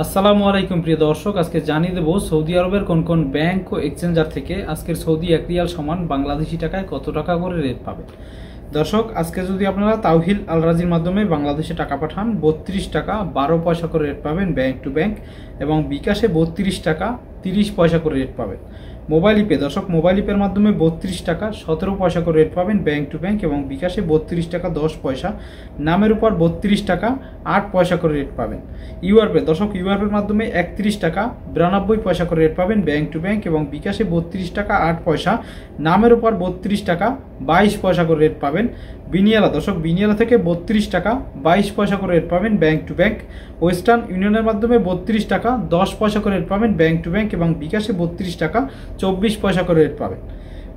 আসসালামু আলাইকুম প্রিয় দর্শক, আজকে জানিয়ে দেব সৌদি আরবের কোন কোন ব্যাংক ও এক্সচেঞ্জার থেকে আজকের সৌদি এক রিয়াল সমান বাংলাদেশি টাকায় কত টাকা করে রেট পাবে। দর্শক, আজকে যদি আপনারা তাওহিল আল রাজির মাধ্যমে বাংলাদেশে টাকা পাঠান 32 টাকা 12 পয়সা করে রেট পাবেন ব্যাংক টু ব্যাংক, এবং বিকাশে 32 টাকা 30 পয়সা করে রেট পাবেন। মোবাইল ইপে দর্শক, মোবাইল ইপের মাধ্যমে 32 টাকা 17 পয়সা করে রেট পাবেন ব্যাংক টু ব্যাংক, এবং বিকাশে 32 টাকা 10 পয়সা, নামের উপর 32 টাকা 8 পয়সা করে রেট পাবেন। ইউআরপে দর্শক, ইউআরপের মাধ্যমে 31 টাকা 92 পয়সা করে রেট পাবেন ব্যাংক টু ব্যাংক, এবং বিকাশে 32 টাকা 8 পয়সা, নামের উপর 32 টাকা 22 পয়সা করে রেট পাবেন। বিনিয়ালা দর্শক, বিনিয়ালা থেকে 32 টাকা 22 পয়সা করে রেট পাবেন ব্যাংক টু ব্যাংক। ওয়েস্টার্ন ইউনিয়নের মাধ্যমে 32 টাকা 10 পয়সা করে রেট পাবেন ব্যাংক টু ব্যাংক, এবং বিকাশে 32 টাকা 24 পয়সা করে রেট পাবেন।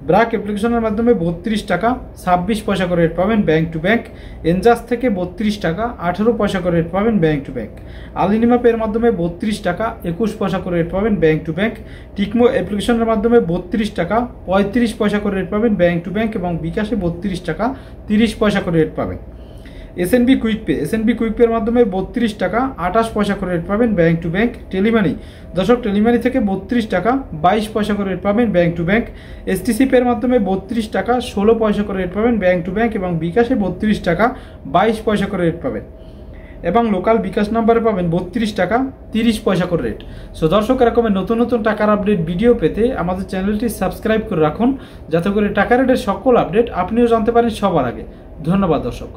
ব্রাক অ্যাপ্লিকেশনের মাধ্যমে 32 টাকা 26 পয়সা করে রেট পাবেন ব্যাংক টু ব্যাংক। এনজাস থেকে 32 টাকা 18 পয়সা করে রেট পাবেন ব্যাংক টু ব্যাংক। আলিনিমা পের মাধ্যমে 32 টাকা 21 পয়সা করে রেট পাবেন ব্যাংক টু ব্যাংক। টিকমো অ্যাপ্লিকেশনের মাধ্যমে 32 টাকা 35 পয়সা করে রেট পাবেন ব্যাংক টু ব্যাংক, এবং বিকাশে 32 টাকা 30 পয়সা করে রেট পাবেন। এসএনবি কুইকপে, এসএনবি কুইকপের মাধ্যমে 32 টাকা 28 পয়সা করে রেট পাবেন ব্যাংক টু ব্যাংক। টেলিমানি দর্শক, টেলিমানি থেকে 32 টাকা 22 পয়সা করে রেট পাবেন ব্যাংক টু ব্যাংক। এসটিসি পের মাধ্যমে 32 টাকা 16 পয়সা করে রেট পাবেন ব্যাংক টু ব্যাংক, এবং বিকাশে 32 টাকা 22 পয়সা করে রেট পাবেন, এবং লোকাল বিকাশ নাম্বারে পাবেন 32 টাকা 30 পয়সা করে রেট। সো দর্শক, এরকমের নতুন নতুন টাকার আপডেট ভিডিও পেতে আমাদের চ্যানেলটি সাবস্ক্রাইব করে রাখুন, যাতে করে টাকা রেটের সকল আপডেট আপনিও জানতে পারেন সবার আগে। ধন্যবাদ দর্শক।